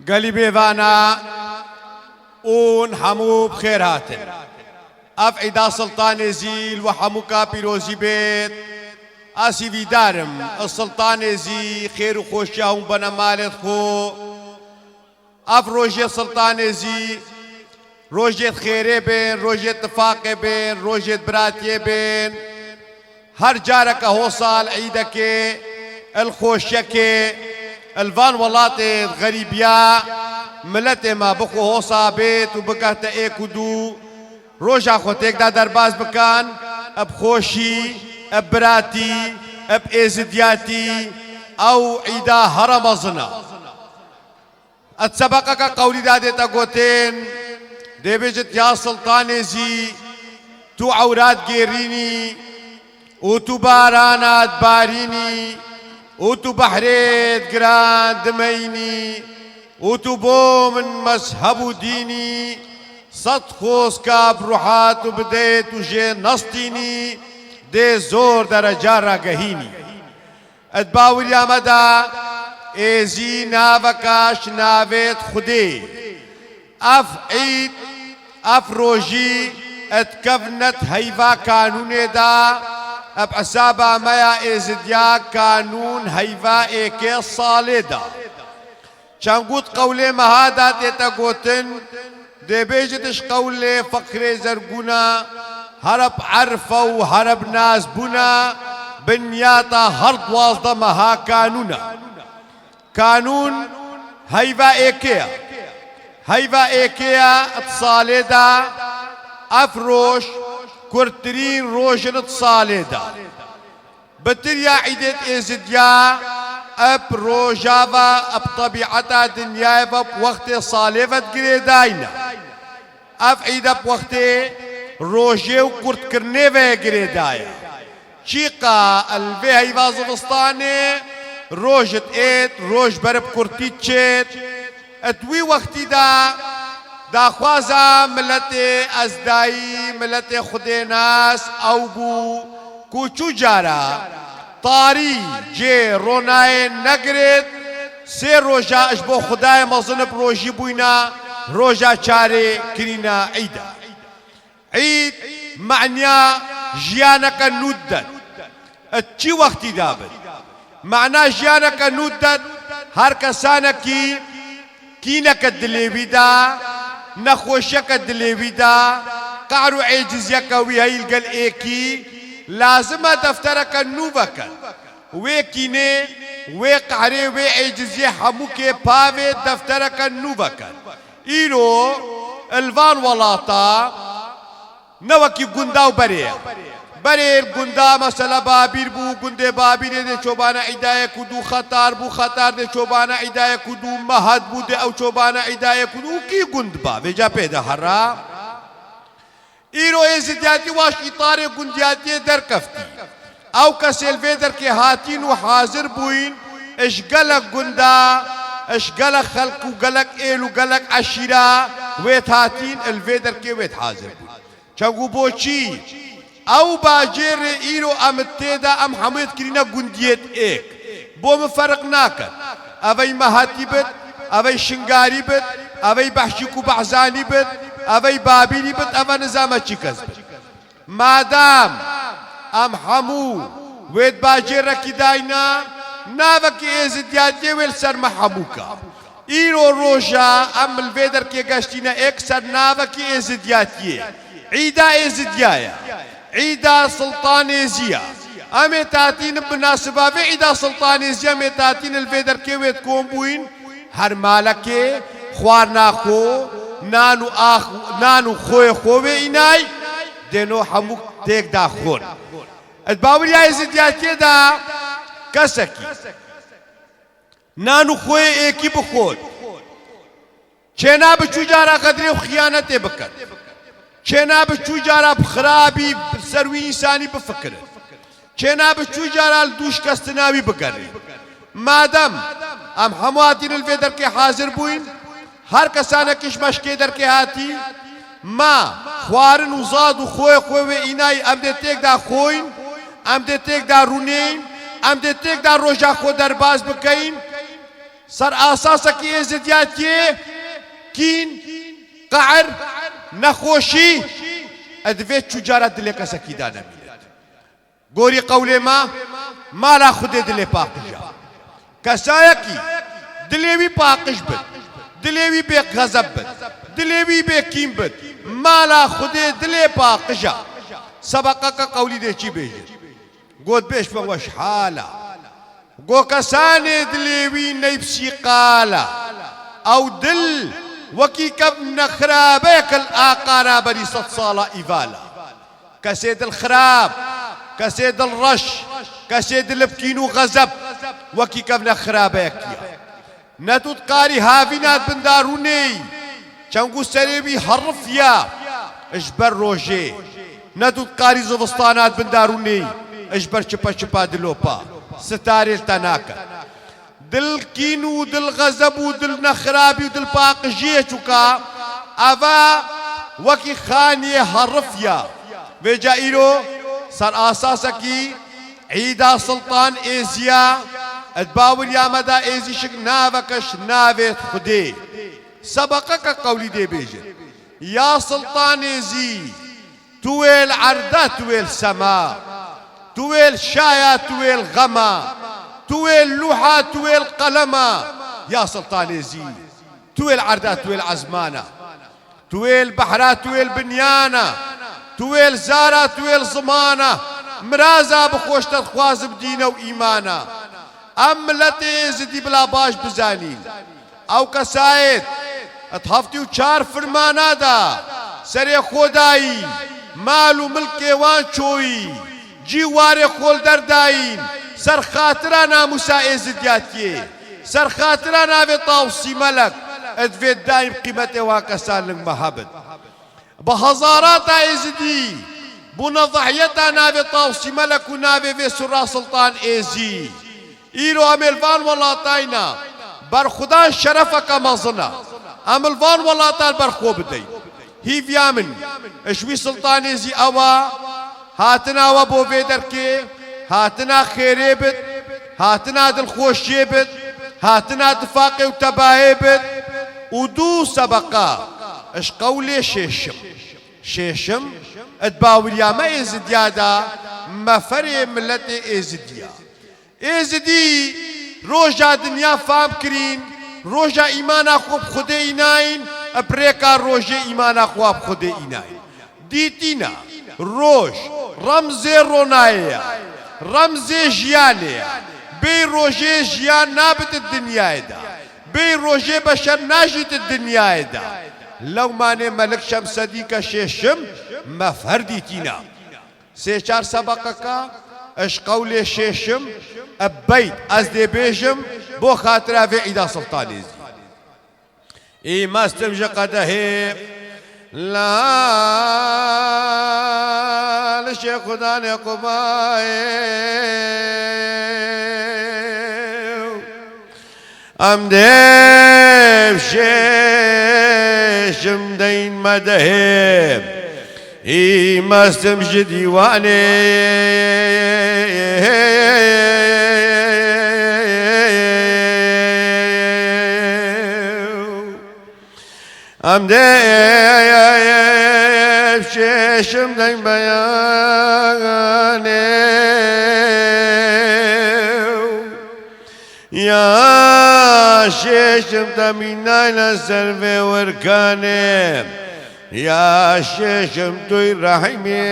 قەلی بێڤانە ئون هەموو بخێر هاتن. ئەف عیدا سڵتانێ زیل و هەموو کا پیرۆزی بێت. ئاسیوی دارم سڵتانێ زی خێر و خۆشییا هەوو بەنە مالێت خۆ. ئەف ڕۆژێ سڵتانێ زی ڕۆژێت خێرێ بێن، ڕۆژێت تفاقێ بێن، ڕۆژێت براتیێ بێن. هەر جارەکە هۆ ساڵ عیدەکێ الخۆشیەکێ الڤان وڵاتێت غەریبیا ملەتێمە بخۆ هۆسا بێت و بکاتە ئێک و دوو ڕۆژا خۆتێکدا دەرباز بکەن ئەب خۆشی ئەب براتی ئەب ئێزدیاتی ئەو عیدا هەرە مەزنە. ئەت سەبەقەکە قەولیدا دێتە گۆتێن دەبێژت یا سڵتانێزی تو عەورات گێڕینی و تو بارانات بارینی و تو بەحرێت گران دمەینی و تو بۆ من مەزهەب و دینی سەد خۆزکە بڕوحات و بدەیت و ژێ نەستینی دێ زۆر دەرەجا ڕاگەهینی. ئەت باوری ئەمەدا ئێزی ناوەکەش ناوێت خودێ. ئەف عید ئەف ڕۆژی ئەتکەڤنەت هەیڤا کانونێدا ئەب حسابا مەیە ئێزدیا کانون هەیڤا ئێکێ ساڵێدا. چەند گوت قەولێ مەهادا تێتە گۆتن دەبێژتش قەولێ فەقرێ زەرگونە هەرب عەرفە و هەرب نازبوونە بنیاتە هەر دوازدە مەها کانونە. کانون هەیڤا ئێکەیە. هەیڤا ئێکەیە ئەت ساڵێدا ئەف ڕۆژ کورتترین ڕۆژنت ساڵێدا. بەتریا عیدێت ئێزدیا ئەپ ڕۆژاڤە ئەپ طەبیعەتا دنیایڤە وەختێ ساڵێڤەت گرێداینە. ئەف عیدە وەختێ ڕۆژێ و کورتکردنێڤەیە گرێدایە. چیقا ئەلڤێ هەیڤا زڤستانێ ڕۆژت ئێت ڕۆژ بەرەب کورتیت چێت. ئەتوی وەختیدا داخوازە ملەتێ ئەزدایی ملەتێ خودێناس ئەو بوو کوچوو جارە تاری جێ ڕۆنایە نەگرێت سێ ڕۆژە ئەش بۆ خودایە مەزنب ڕۆژی بووینە ڕۆژە چارێ کرینە عیدە. عید معنیا ژیانەکە نوت دەن. ئەت چی وەختیدا بن؟ معنا ژیانەکە نوت دەن هەر کەسانێکی کینەکە دلێویدا نەخۆشیەکە دلێویدا قەعر و عێجزیەکەوی هەیلگەل ئێکی لازمە دەفتەرەکە نو بکەن. وێ کینێ وێ قەعرێ وێ عێجزیە هەموو کێ پاوێ دەفتەرەکە نو بکەن. ئیرۆ ئەلڤان وڵاتە نەوەکی گوندا و بەرەیە. بەرێر گوندا مەسەلە بابیر بوو گوندێ بابیرێ دێ چۆبانە عیدایەک و دوو خەتار بوو خەتار دێ چۆبانە عیدایەک و دوو مەهەد بوو دێ ئەو چۆبانە عیدایەک و دوو کی گوند با بێجا پێدە هەڕا. ئیرۆ ئێزدیاتی واش ئیتارێ گوندیاتیە دەرکەفتی. ئەو کەسێلڤێ دەرکێ هاتین و حازر بووین ئەش گەلک گوندا ئەش گەلک خەلک و گەلک ئێل و گەلک عەشیرە وێت هاتین ئەلڤێ دەرکێ وێت حازر بووین. چەگوو بۆچی؟ ئەو باجێڕێ ئیرۆ ئەمت تێدا ئەم هەموویت کرینە گوندیێت ئێک بۆ من فەرق ناکەن. ئەڤەی مەهەتی بێت ئەڤەی شنگاری بێت ئەڤەی بەحشیک و بەحزانی بێت ئەڤەی بابیری بێت ئەڤە نزامە چی کەس بێت. مادام ئەم هەموو وێت باجێڕەکی داینە ناوەکی ئێزدیاتیە وێل سەرمە هەمووکە. ئیرۆ ڕۆژە ئەم ملڤێ دەرکێ گەشتینە ئێک سەر ناوەکی ئێزدیاتیە. عیدا ئێزدیایە. عیدا سڵتانێزیە. ئەمێ تاتین بناسبابێ عیدا سڵتانێزیە ئەمێ تاتین الڤێ دەرکێوێت کۆم بووین هەر مالەکێ خوار ناخۆ نان و خۆی خۆوێ ئینای دێنۆ هەموو تێکدا خۆن. ئەت باوری ئێزدیاتیەدا کەسێکی نان و خۆی ئێکی بخۆن چێنا بچوو جارە قەدرێ و خیانەتێ بکەن. چێنا بچوو جارە خراپی سەروی ئینسانی بفکرن. چێنا بچوو جارە دووش کەستناوی بگەڕێن. مادەم ئەم هەموو هاتین الڤێ دەرکێ حازر بووین هەر کەسانێکیش مەشکێ دەرکێ هاتی ما خوارن و زاد و خۆی خۆوێ ئینای ئەم دێ تێکدا خۆین ئەم دێ تێکدا ڕوونێین ئەم دێ تێکدا ڕۆژا خۆ دەرباز بکەین سەر ئاساسەکی ئێزدیاتیێ کین قەعر نەخۆشی ئەدەوێت چووجارە دلێ کەسەکی دانەبینێت گۆری قەولێمە مالا خودێ دلێ پاقژە کەسایەکی دلێوی پاقش بێت دلێوی بێ غەزەب بێت دلێوی بێ کین بێت مالا خودێ دلێ پاقژە سەبەقەکە قەولی دێکی بێژێت گۆت بێش بە وەشحالە گۆ کەسانێ دلێوی نەیبسی قالە ئەو دل وەکی کەبنە خرابەیەکە ئاقارا بەری سەد ساڵە ئیڤالە کەسێ دڵ خراب کەسێ دڵ ڕەش کەسێ دل بکین و غەزەب وەکی کەبنە خرابەیەکیە نەتوت قاری هاوینات بنداڕوونەی چەنگ و سەرێوی هەڕفە ئەش بەر ڕۆژێ نەتوت قاری زڤستانات بنداڕوونەی ئەش بەر چپە چپا دلۆپا ستارێتە ناکە دل کین و دل غەزەب و دل نەخرابی و دل پاقژیە چووکە ئەڤە وەکی خانیێ هەڕفە وێجا ئیرۆ سەر ئاساسەکی عیدا سڵتان ئێزیە ئەتباور یامەدا ئێزیشک ناوەکەش ناوێت خودێ سەبەقەکە قەولی دێبێژێت یا سڵتان ئێزی توێل عەردە توێل سەما توێل شایە توێل غەمە توێل لوحە توێل قەلەمە یا سڵتان ئێزی توێل عەردە توێل عەزمانە توێل بەحرا توێل بنیانە توێل زارە توێل زمانە مرازە بخۆشتە خوازم دینە و ئیمانە ئەم ملەتێ ئێزدی بلا باش بزانین ئەو کەسایەت ئەت هەفتی و چار فرمانادا سەرێ خۆدایی مال و ملکێوان چۆیی جیوارێ خۆل دەرداین سەر خاترە ناموسا ئێزدیاتیێ سەر خاترە ناوێت تاوسی مەلەک ئەدوێت دایم قیمەتێوا کەسان لنگمە هەبن بە هەزاراتا ئێزدی بوونە ضەحیەتا ناوێت تاوسی مەلەک و ناوێ وێ سوڕا سڵتان ئێزی ئیرۆ ئەمێلڤان وڵاتاینا بەرخودان شەرەفەکە مەزنە ئەملڤان وڵاتان بەرخۆ بدەین هیڤیا من ئەشوی سڵتان ئێزی ئەوە هاتناوە بۆ وێ دەرکێ هاتنا خێرێ بێت هاتنا دڵخۆشیێ بێت هاتنا دفاقێ و تەبایێ بێت و دوو سەبەقە ئەش قەولێ شێشم ئەتباوریامە ئێزدیادا مەفەرێ ملەتێ ئێزدیە ئێزدی ڕۆژا دنیا فام کرین ڕۆژا ئیمانە خۆ بخودێ ئیناین ئەپرێکا ڕۆژێ ئیمانە خوا بخودێ ئیناین دیتینە ڕۆژ ڕەمزێ ڕۆنایەیە ڕەمزێ ژیانەیە بێ ڕۆژێ ژیان نابێتت دنیایەدا بێ ڕۆژێ بەشەر ناژیتت دنیایەدا لەومانێ مەلک شەمسەدی کە شێشم مەفەر دیتینە سێ چار سەبەقەکە ئەش قەولێ شێشم ئەبەیت ئەس دێبێژم بۆ خاترا وێ عیدا سڵتان ئێزی ئی مەستم ژە قەدەهێ لا لشي خداني قباي ام ديب شيشم دين مدهب اي مستم جديواني ام ديب شيشم دين بياني يا شيشم تميناين السرفي وركاني يا شيشم توي رحمي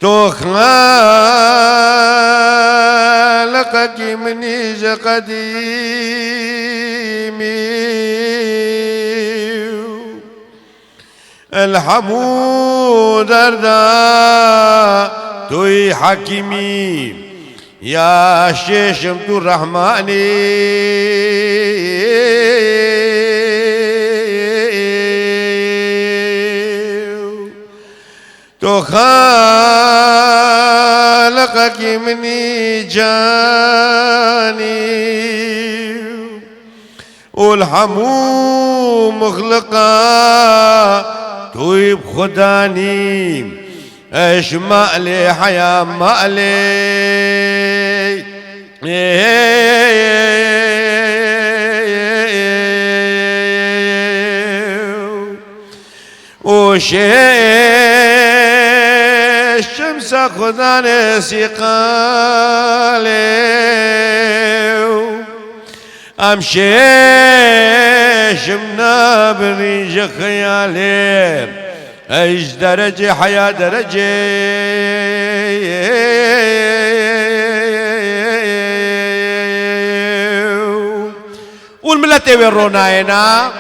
تو خالقك مني قديمي الحمود دردا توي حكيمي يا شيشم تو الرحماني تو خالقك مني جاني والحمو مخلقا توی بخدانی اش مألی حیا مألی الشمس خدا نسيقالي أمشي شمنا بريج خيالي ايش درجة حياة درجة والملتي وين روناينا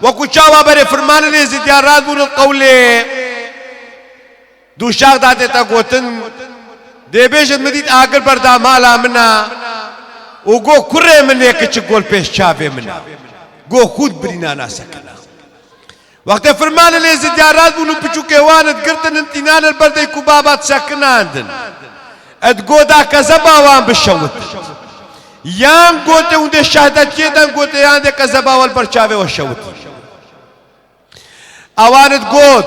وكو چاوا بري فرمان لي زديارات بون القولي دو شاق داته تا گوتن دي بيشت مديد آگر بردا مالا منا وگو كره منه کچ گول پیش چاوه منا گو خود برينانا سكنا وقت فرمان لي زديارات بون پچو كيوانت گرتن انتنان البرده كبابات سكناندن ادگو دا كذبا وان بشوت يان گوته اونده شهدت كيدن گوته يان ده كذبا والبرچاوه وشوت اوانت گوت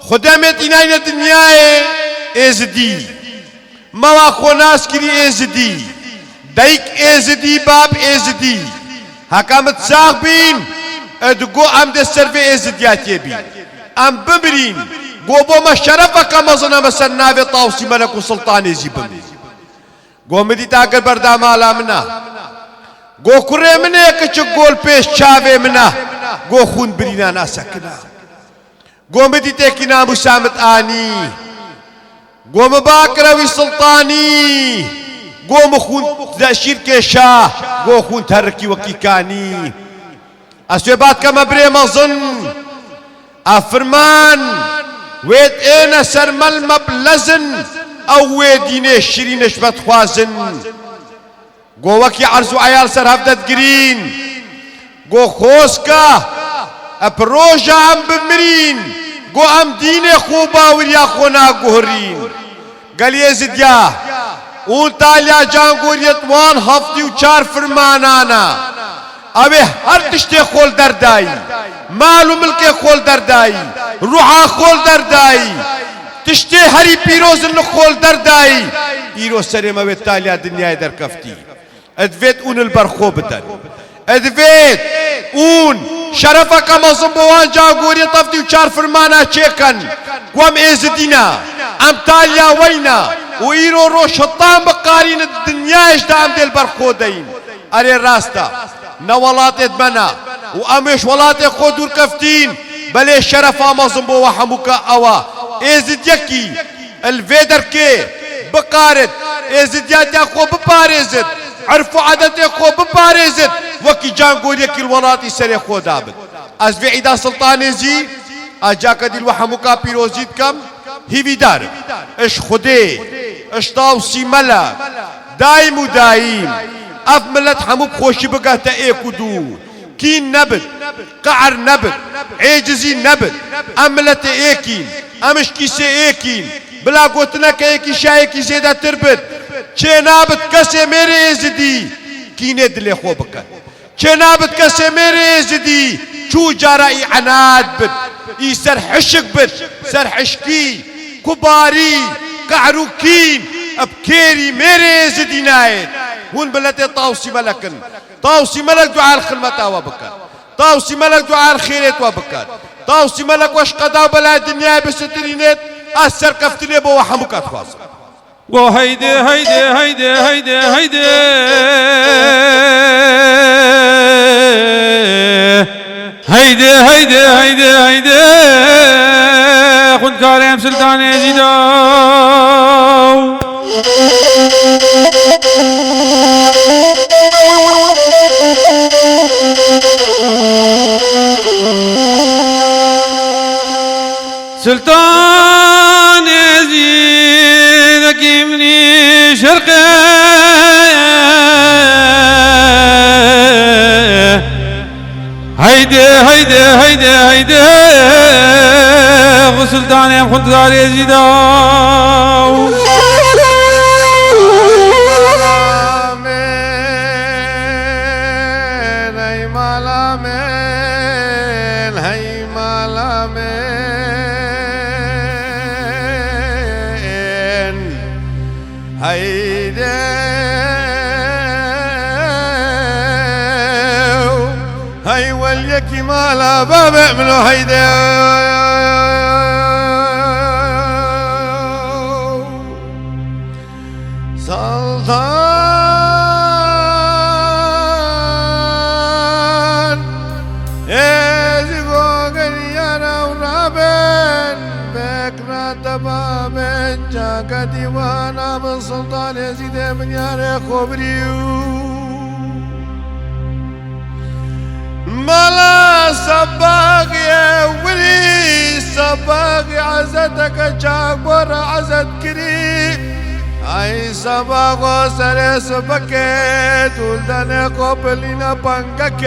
خدمت اینای دنیای ازدی موا خوناس کری ازدی دایک ازدی باب ازدی حکامت ساق بین ادگو ام ده سرف ازدیاتی بین ام بمرین گو بو ما شرفه کمزنا مثل ناوی طاوسی ملک و سلطان ازی بمرین گو مدی تاگر بردام آلا منا گو کره منه کچ گول پیش چاوه منا گو خون برینا ناسکنا گو مدی تیکی نامو سامت آنی گو مباکروی سلطانی گو مخون شیر کے شاہ گو خون ترکی وکیکانی اسوی بات کا مبری مظن افرمان وید این سرمل مبلزن او ویدین شرینش بتخوازن گو وکی عرض و عیال سر هفدت گرین گو خوز که اپروژا ام بمرین گو ام دین خوبا وریا خونا گوهرین گلی زدیا اون تالیا جان گوریت وان هفتی و چار فرمانانا اوه هر تشتی خول دردائی مال و ملک خول دردائی روحا خول دردائی تشتی هری پیروزن خول دردائی ایرو سرم اوه تالیا دنیای در کفتی ادویت اون البرخو بدن ادویت اون شرفه کمازم بوان جا گوری طفتی و چار فرمانا چیکن قوام ازدینا ام تالیا وینا و ایرو رو شطان بقارین الدنیاش دا ام دل برخو دین اره راستا نولاتت بنا و امش ولات خود دور کفتین بله شرفه مازم بوا حموکا اوا ازدیکی الفیدر که بقارد ازدیاتی خو بپارزد عرف عدد خو بپارزد وكي جان قول يكي الولاتي سري خو دابد از في عيدا سلطان زي اجاك دي الوحموكا بيروزيد كم هيفي دار اش خدي اش طاوسي ملا دايم ودايم اف ملت حموك خوشي بقى تايكو دو كين نبت قعر نبت عجزي نبت املت ايكين امش كيسي ايكين بلا قوتنا كايكي شايكي زيدا تربت چه نابت کسي میرے ازدی کینے دل خو بکن چه نابت کسي میرے ازدی چو جارا ای عناد بد ای سر حشق بد سر حشقی كباري قعروكين ابكيري میرے ازدی ناید هون بلت طاوسي ملكن طاوسي ملك دعاء الخلمة وبكر طاوسي ملك دعاء الخيرات وبكر طاوسي ملك وش قضاء بلا الدنيا بسترينات أثر كفتلي بو وحمكات خاصة وهيدي هيدي هيدي هيدي هيدي هيدي هيدي هيدي هيدي خد كريم سلطان يزيدو سلطان يزيد كيمني شرقي هيدي هيدي هيدي هيدي سلطان يا خدار يزيد هي مالا واليكي مالا بابا منو هيدا سلطان يزيقو قريانا ورابن بكنا تمامن جاكا ديوانا من سلطان يزيد من ياري خبريو ملا سباق يا ولي سباق عزتك جابر عزت كريم اي سباق سر سبكت ولدن قبلنا بانكك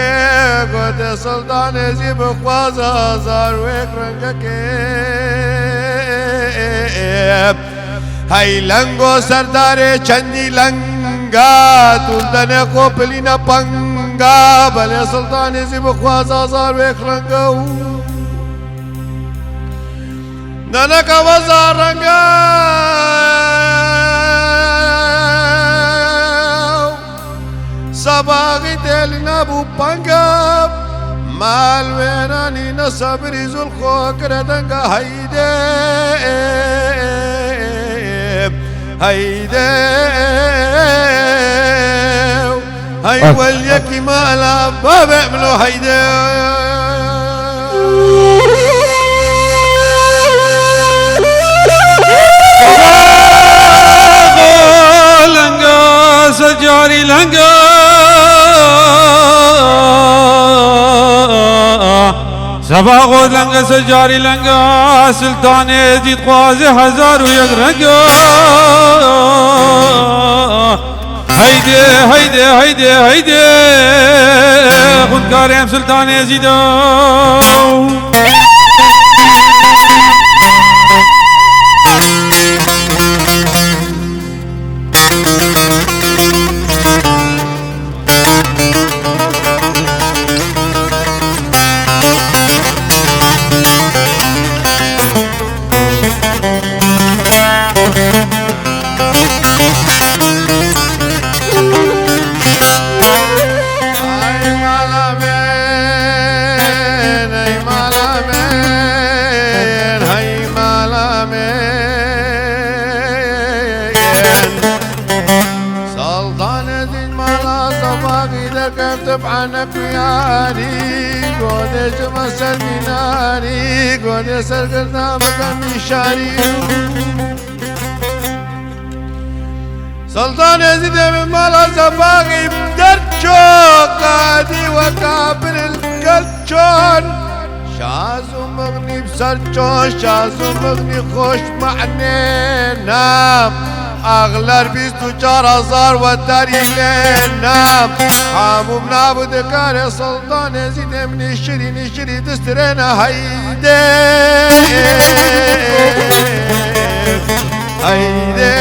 قد سلطان زيب خوازا زار وكرنكك هاي لنگو سردار چندی لنگا ولدن قبلنا بانكا بل سلطان زيب خوازا زار وكرنكو ننك وزار رنگا سباغي تلنا بو بانغا مال ويناني نصبري زلخو كردنغا هيدي هيدي هاي واليكي مالا بابا منو هيدي سجاري لنگا سباغو لنگا سجاري لنگا سلطان يزيد خوازي هزار ويك رنگا هيدي هيدي هيدي هيدي خودكار ام سلطان يزيد عنك ياري قودي جمسر مناري قودي سرقرنا بكم شاري سلطان يزيد من مالا زباقي بدرچو قادي وكابر القلچون شازو مغني بسرچو شازو مغني خوش معني نام اغلر 24,000 وداري لنا حامو بنابد كار سلطان يزيد من الشري دسترنا هيدي هيدي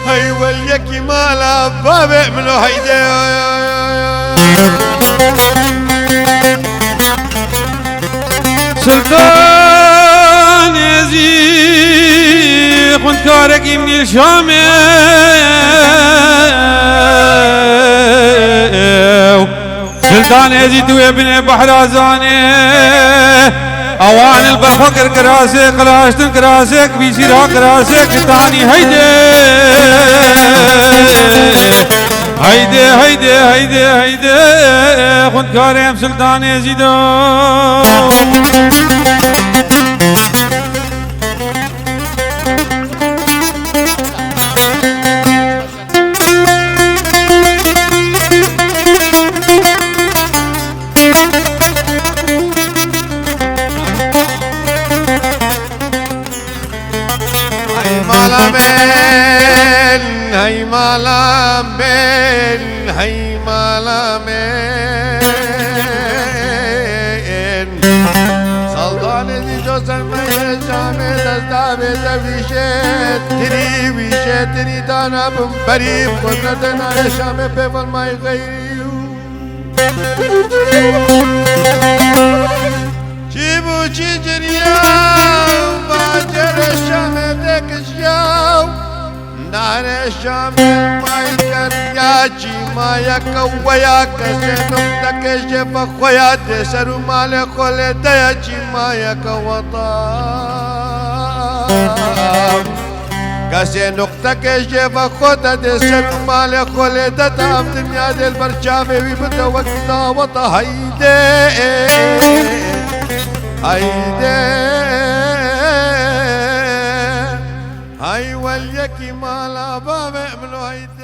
هي واليكي مالا بابا منو هيدي سلطان يزيد خنكارك من الشام سلطان يزيد وابن بحرازاني اوان البفكر كراسك قلاشتن كراسك بيسيرها كراسك تاني هيدي هيدي هيدي هيدي هيدي خنكار ام سلطان يزيد هاي مالا من هاي مالا من سلطان دي جو سمي جامي دستابي ويشت تري دانا بمبري قدرتنا شامي بفل ما يغيريو جيبو جيجريا باجر الشامي ديك الجاو نار الشام ما يكرياجي ما يكويا كسنك جف خويا دسر مال خلدياجي ما يكوطا كسي نقطك جيب خود دسر مال خلدة تام دنيا دل برشامي ويبدا وقتا وطا هيدي هيدي هاي واليكي مالا باب امنو هيدي